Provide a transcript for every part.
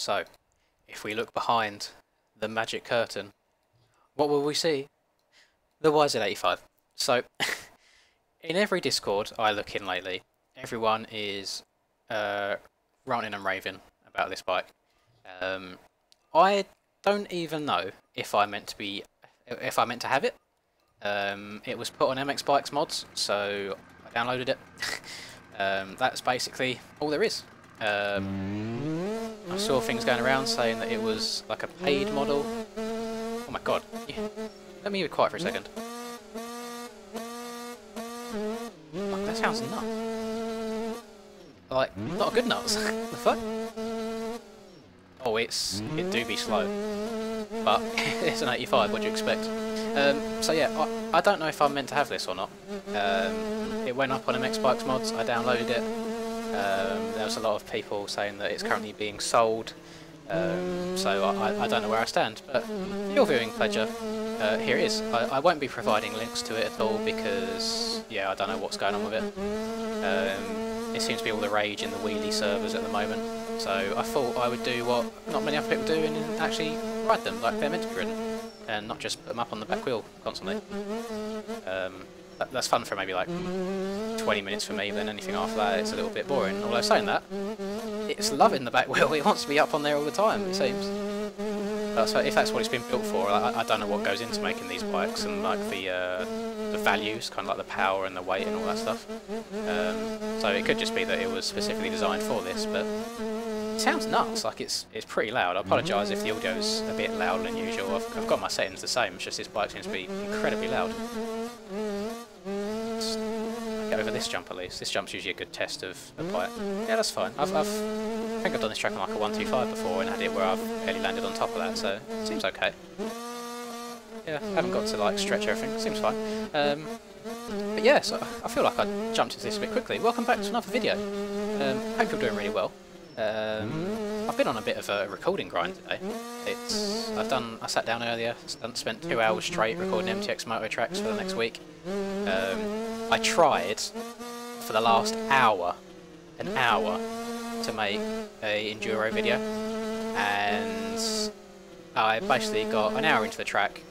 So, if we look behind the magic curtain, what will we see? The YZ85. So, in every Discord I look in lately, everyone is ranting and raving about this bike. I don't even know if I meant to have it. It was put on MX Bikes mods, so I downloaded it. That's basically all there is. I saw things going around saying that it was like a paid model. Oh my god. Yeah. Let me be quiet for a second. Oh, that sounds nuts. Like, not a good nuts. The fuck? Oh, it do be slow. But it's an 85, what do you expect? So yeah, I don't know if I'm meant to have this or not. It went up on MX Bikes mods, I downloaded it. There was a lot of people saying that it's currently being sold. So I don't know where I stand, but for your viewing pleasure, here it is. I won't be providing links to it at all because, yeah, I don't know what's going on with it. It seems to be all the rage in the wheelie servers at the moment, so I thought I would do what not many other people do and actually ride them like they're meant to be ridden, and not just put them up on the back wheel constantly. That's fun for maybe like 20 minutes for me, but then anything after that it's a little bit boring. Although saying that, it's loving the back wheel, it wants to be up on there all the time, it seems. So if that's what it's been built for, I don't know what goes into making these bikes and like the values, kind of like the power and the weight and all that stuff. So it could just be that it was specifically designed for this, but it sounds nuts, like it's pretty loud. I apologise if the audio's a bit louder than usual. I've got my settings the same, it's just this bike seems to be incredibly loud. Get over this jump at least. This jump's usually a good test of a bike. Yeah, that's fine. I think I've done this track on like a 125 before and had it where I've barely landed on top of that, so it seems okay. Yeah, I haven't got to like stretch everything, seems fine. But yeah, so I feel like I jumped into this a bit quickly. Welcome back to another video. Hope you're doing really well. I've been on a bit of a recording grind today. I sat down earlier, spent 2 hours straight recording MTX moto tracks for the next week. I tried for the last an hour to make a enduro video, and I basically got an hour into the track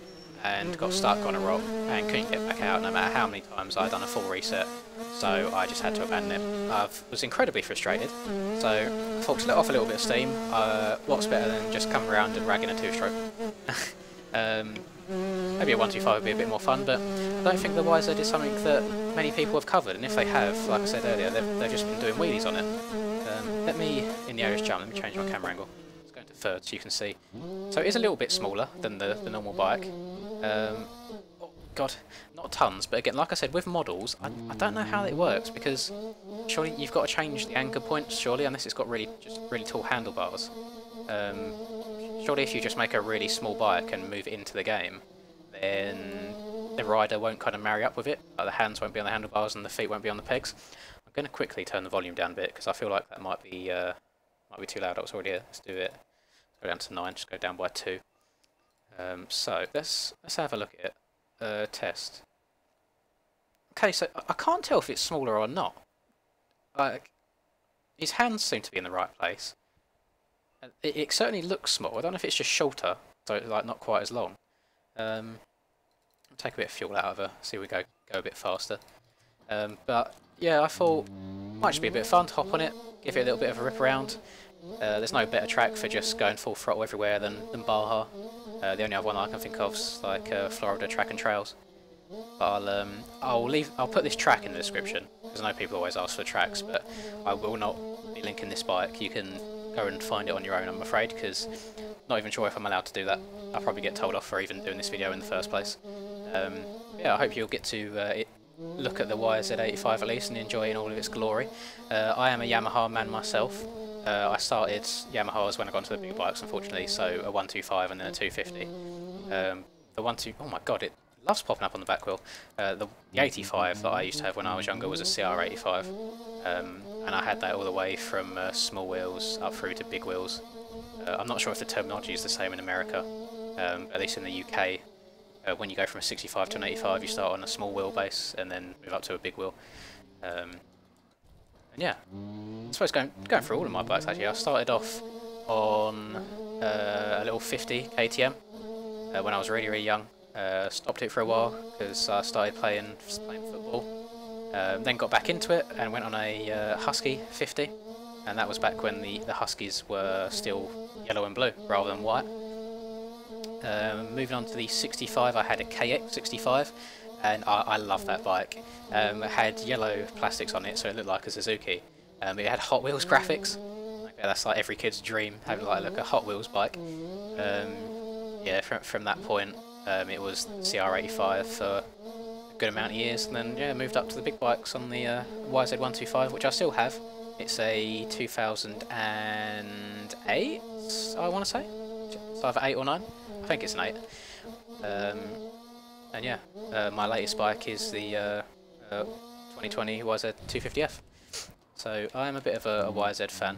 and got stuck on a rock and couldn't get back out no matter how many times I'd done a full reset, so I just had to abandon it. I was incredibly frustrated, so I thought to let off a little bit of steam. What's better than just coming around and ragging a two-stroke? Maybe a 125 would be a bit more fun, but I don't think the YZ is something that many people have covered, and if they have, like I said earlier, they've just been doing wheelies on it. Let me, in the area's jump, let me change my camera angle. Let's go into third so you can see. So it is a little bit smaller than the normal bike. Oh god, not tons, but again, like I said, with models, I don't know how it works, because surely you've got to change the anchor points, surely, unless it's got really tall handlebars. Surely if you just make a really small bike and move it into the game, then the rider won't kind of marry up with it. Like the hands won't be on the handlebars and the feet won't be on the pegs. I'm going to quickly turn the volume down a bit because I feel like that might be too loud. I was already here. Let's do it. Let's go down to 9. Just go down by 2. So let's have a look at it. Test. Okay, so I can't tell if it's smaller or not. Like, his hands seem to be in the right place. It certainly looks small. I don't know if it's just shorter, so it's like not quite as long. I'll take a bit of fuel out of her, see if we go a bit faster. But yeah, I thought it might just be a bit of fun to hop on it, give it a little bit of a rip around. There's no better track for just going full throttle everywhere than Baja. The only other one I can think of is like Florida Track and Trails. But I'll put this track in the description because I know people always ask for tracks, but I will not be linking this bike. You can go and find it on your own, I'm afraid, because not even sure if I'm allowed to do that. I'll probably get told off for even doing this video in the first place. Yeah, I hope you'll get to look at the YZ85 at least and enjoy it in all of its glory. I am a Yamaha man myself. I started Yamahas when I got into the big bikes, unfortunately, so a 125 and then a 250. Oh my god, it loves popping up on the back wheel. The 85 that I used to have when I was younger was a CR85, and I had that all the way from small wheels up through to big wheels. I'm not sure if the terminology is the same in America, at least in the UK. When you go from a 65 to an 85, you start on a small wheelbase and then move up to a big wheel. And yeah, I suppose going through all of my bikes actually, I started off on a little 50 KTM when I was really, really young. Stopped it for a while because I started playing football. Then got back into it and went on a Husky 50, and that was back when the Huskies were still yellow and blue rather than white. Moving on to the 65, I had a KX 65, and I love that bike. It had yellow plastics on it, so it looked like a Suzuki. It had Hot Wheels graphics. Okay, that's like every kid's dream, having like a Hot Wheels bike. Yeah, from that point, it was CR85 for a good amount of years, and then yeah, moved up to the big bikes on the YZ125, which I still have. It's a 2008, I want to say. It's either 8 or 9. I think it's an 8. And yeah, my latest bike is the 2020 YZ250F. So I am a bit of a YZ fan.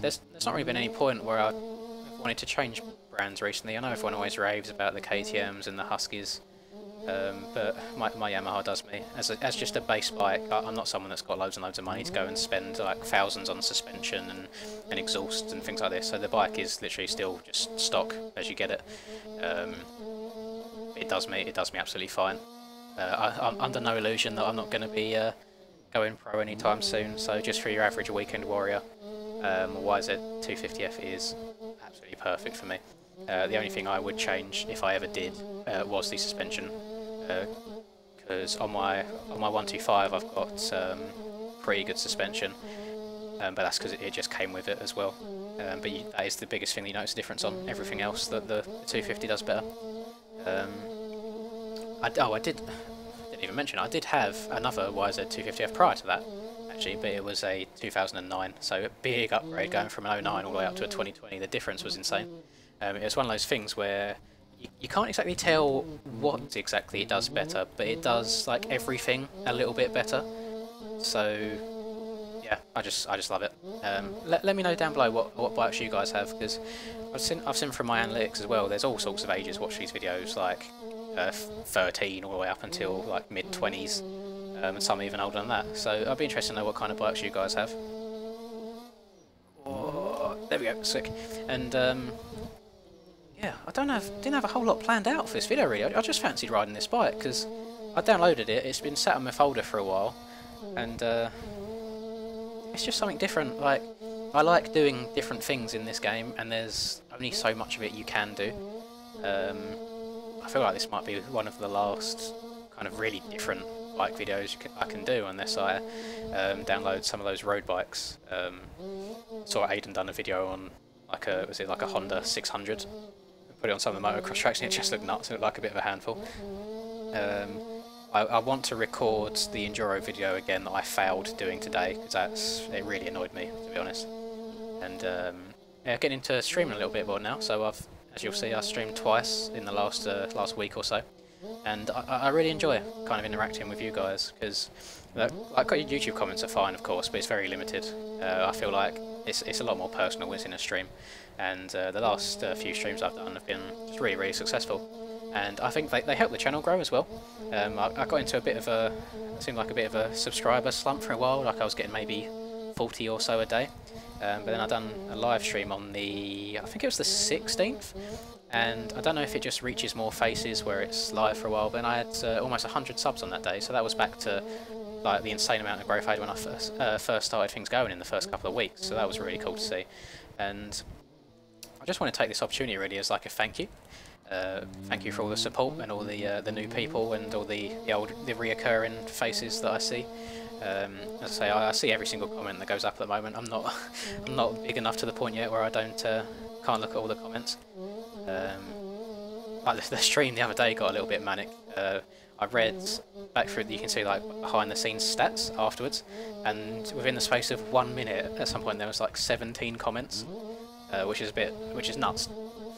There's not really been any point where I wanted to change brands recently. I know everyone always raves about the KTMs and the Huskies, but my Yamaha does me. As just a base bike, I'm not someone that's got loads and loads of money to go and spend like thousands on suspension and exhaust and things like this. So the bike is literally still just stock as you get it. It does me absolutely fine. I'm under no illusion that I'm not going to be going pro anytime soon. So just for your average weekend warrior, YZ250F is absolutely perfect for me. The only thing I would change if I ever did was the suspension, because on my 125 I've got pretty good suspension, but that's because it just came with it as well. But that is the biggest thing that you notice a difference on. Everything else that the 250 does better. I didn't even mention, I did have another YZ250F prior to that, actually, but it was a 2009, so a big upgrade going from an 09 all the way up to a 2020. The difference was insane. It was one of those things where you can't exactly tell what exactly it does better, but it does like everything a little bit better. So yeah, I just love it. Let me know down below what bikes you guys have, because I've seen from my analytics as well. There's all sorts of ages watch these videos, like 13 all the way up until like mid-20s, and some even older than that. So I'd be interested to know what kind of bikes you guys have. Oh, there we go, sick. And yeah, didn't have a whole lot planned out for this video really. I just fancied riding this bike because I downloaded it. It's been sat on my folder for a while, and it's just something different. Like, I like doing different things in this game, and there's only so much of it you can do. I feel like this might be one of the last kind of really different bike videos I can do, unless I download some of those road bikes. Saw Aiden done a video on like a Honda 600. Put it on some of the motocross tracks, and it just looked nuts. It looked like a bit of a handful. I want to record the enduro video again that I failed doing today, because it really annoyed me, to be honest. And yeah, getting into streaming a little bit more now. So as you'll see, I streamed twice in the last week or so, and I really enjoy kind of interacting with you guys, because like YouTube comments are fine, of course, but it's very limited. I feel like it's a lot more personal when it's in a stream, and the last few streams I've done have been just really, really successful, and I think they help the channel grow as well. I got into it seemed like a bit of a subscriber slump for a while, like I was getting maybe 40 or so a day, but then I done a live stream on I think it was the 16th, and I don't know if it just reaches more faces where it's live for a while, but I had almost 100 subs on that day, so that was back to like the insane amount of growth I had when I first started things going in the first couple of weeks. So that was really cool to see, and I just want to take this opportunity really as like a thank you. Thank you for all the support and all the new people and all the reoccurring faces that I see. As I say, I see every single comment that goes up at the moment. I'm not big enough to the point yet where I can't look at all the comments. Like the stream the other day got a little bit manic. I read back through, you can see like behind the scenes stats afterwards, and within the space of 1 minute, at some point there was like 17 comments, which is nuts,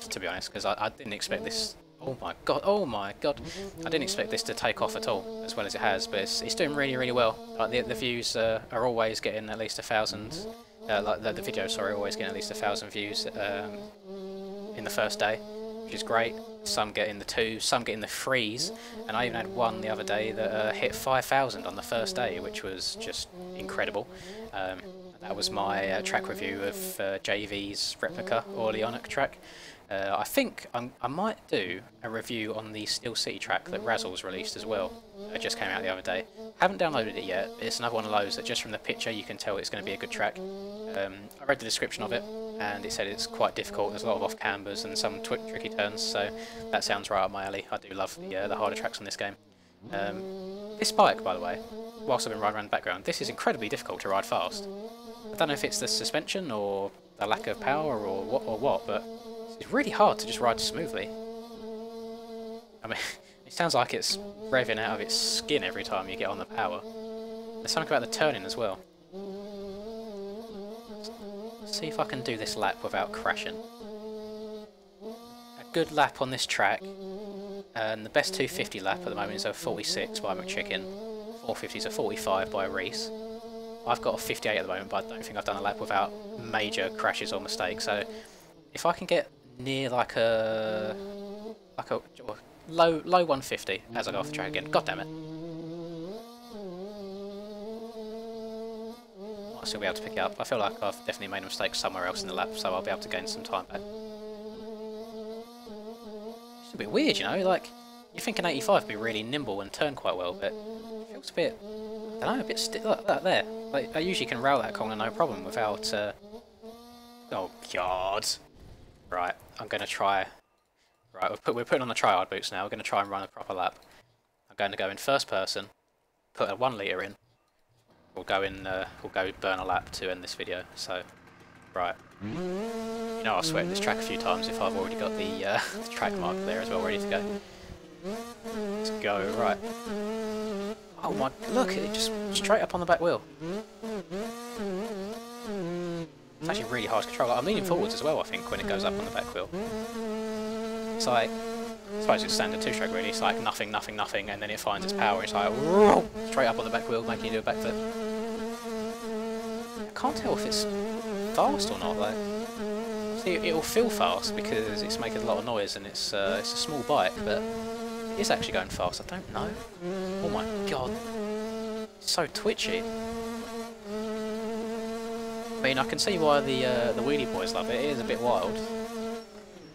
to be honest, because I didn't expect this. Oh my god, I didn't expect this to take off at all as well as it has, but it's doing really, really well. Like the views are always getting at least 1,000, like the videos, sorry, always getting at least 1,000 views in the first day, which is great. Some get in the 2, some get in the 3s, and I even had one the other day that hit 5,000 on the first day, which was just incredible. That was my track review of JV's replica Orleanic track. I think I might do a review on the Steel City track that Razzle's released as well. It just came out the other day. Haven't downloaded it yet, but it's another one of those that just from the picture you can tell it's going to be a good track. I read the description of it and it said it's quite difficult, there's a lot of off-cambers and some tricky turns, so that sounds right up my alley. I do love the harder tracks on this game. This bike, by the way, whilst I've been riding around the background, this is incredibly difficult to ride fast. I don't know if it's the suspension or the lack of power or what, but it's really hard to just ride smoothly. I mean, it sounds like it's revving out of its skin every time you get on the power. There's something about the turning as well. Let's see if I can do this lap without crashing. A good lap on this track, and the best 250 lap at the moment is a 46 by McChicken. 450 is a 45 by Reese. I've got a 58 at the moment, but I don't think I've done a lap without major crashes or mistakes. So if I can get near like a low 150 as I go off the track again, god damn it, I'll still be able to pick it up. I feel like I've definitely made a mistake somewhere else in the lap, so I'll be able to gain some time back. It's a bit weird, you know, like you think an 85 would be really nimble and turn quite well, but it feels a bit, I don't know, a bit stiff like that there. Like, I usually can rail that corner no problem without, oh god. Right, I'm going to try, right, we're putting on the tryhard boots now, we're going to try and run a proper lap. I'm going to go in first person, put a 1 litre in, we'll go burn a lap to end this video, so, right. You know I've sweated this track a few times if I've already got the track mark there as well, ready to go. Let's go, right. Oh my, look, it just straight up on the back wheel. It's actually really hard to control. I'm leaning forwards as well, I think, when it goes up on the back wheel. It's like, I suppose it's standard two-stroke really, it's like nothing, nothing, nothing, and then it finds its power, it's like, whoa, straight up on the back wheel, making you do a backflip. I can't tell if it's fast or not, like, see, it'll feel fast because it's making a lot of noise and it's a small bike, but it is actually going fast, I don't know. Oh my god, it's so twitchy. I mean, I can see why the wheelie boys love it. It is a bit wild.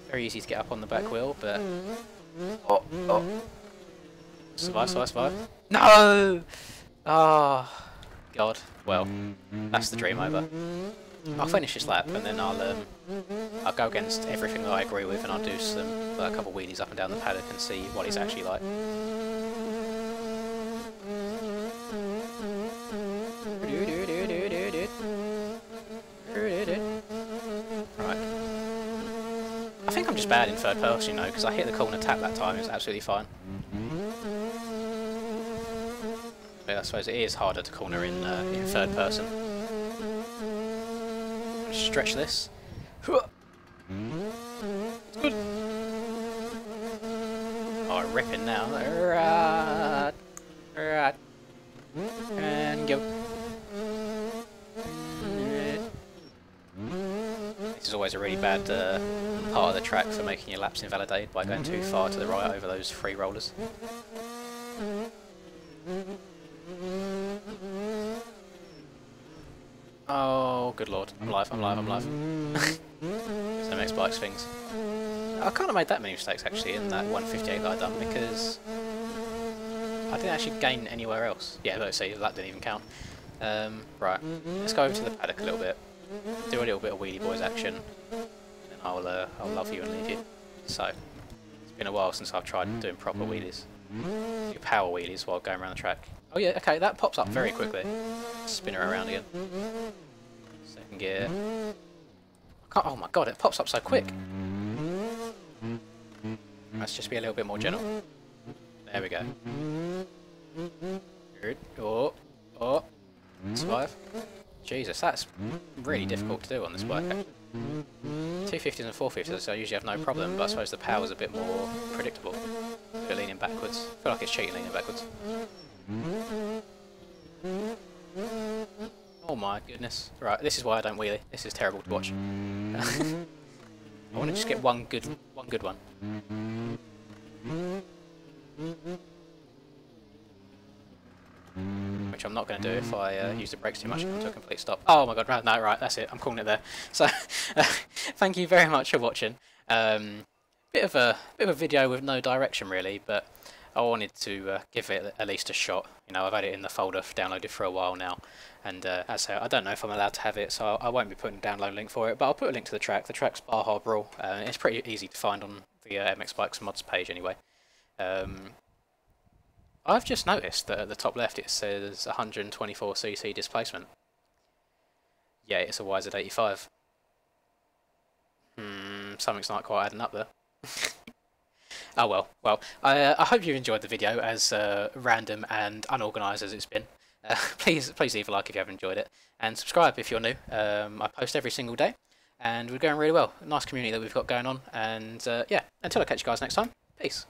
Very easy to get up on the back wheel, but oh, survive, survive, survive. No! Oh, god. Well, that's the dream over. I'll finish this lap and then I'll go against everything that I agree with, and I'll do a couple of wheelies up and down the paddock and see what it's actually like. Right. I think I'm just bad in third person, you know, because I hit the corner tap that time, it was absolutely fine. But I suppose it is harder to corner in third person. Stretch this. It's good. Oh, ripping now. And go. This is always a really bad part of the track for making your laps invalidated by going too far to the right over those free rollers. Oh, good lord. I'm live, I'm live, I'm live. So MX Bikes things. I can't have made that many mistakes actually in that 158 that I've done because I didn't actually gain anywhere else. Yeah, let's see, that didn't even count. Right, let's go over to the paddock a little bit, do a little bit of wheelie boys action, and then I'll love you and leave you. So, it's been a while since I've tried doing proper wheelies. Do power wheelies while going around the track. Oh yeah, okay, that pops up very quickly. Spin her around again. Second gear. Oh my god, it pops up so quick. Let's just be a little bit more gentle. There we go. Good. Oh. Survive. Jesus, that's really difficult to do on this bike actually. 250s and 450s, so I usually have no problem, but I suppose the power's a bit more predictable. A bit leaning backwards. I feel like it's cheating leaning backwards. Oh my goodness. Right, this is why I don't wheelie. This is terrible to watch. I want to just get one good one. Which which I'm not going to do if I use the brakes too much to a complete stop. Oh my god, no, right, that's it, I'm calling it there. So, thank you very much for watching. Bit of a video with no direction really, but I wanted to give it at least a shot. You know, I've had it in the folder downloaded for a while now, and as I say, I don't know if I'm allowed to have it, so I won't be putting a download link for it, but I'll put a link to the track. The track's Baja Brawl. It's pretty easy to find on the MX Bikes mods page anyway. I've just noticed that at the top left it says 124cc displacement. Yeah, it's a YZ85. Something's not quite adding up there. Oh well. Well, I hope you've enjoyed the video, as random and unorganised as it's been. Please leave a like if you have enjoyed it, and subscribe if you're new. I post every single day, and we're going really well. Nice community that we've got going on, and yeah, until I catch you guys next time, peace.